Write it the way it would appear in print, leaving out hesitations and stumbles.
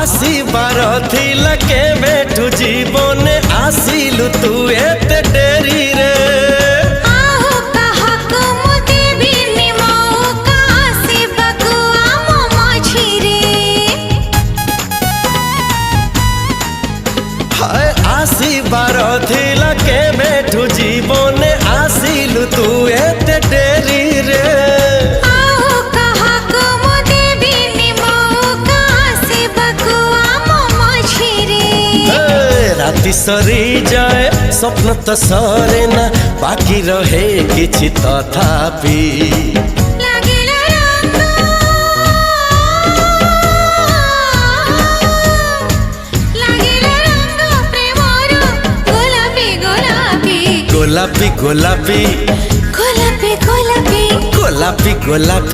आसीबार थिला के बेठु जीवने आसिलु तू एते डेरी रे। आसीबार थिला के बेठु जीवने आसिलु तू एते डेरी रे। राति सरी जाए स्वप्न तो सरे ना बाकी रहे किछि तथापि। गोलापी गोलापी गोलापी गोलापी गोलापी गोलापी।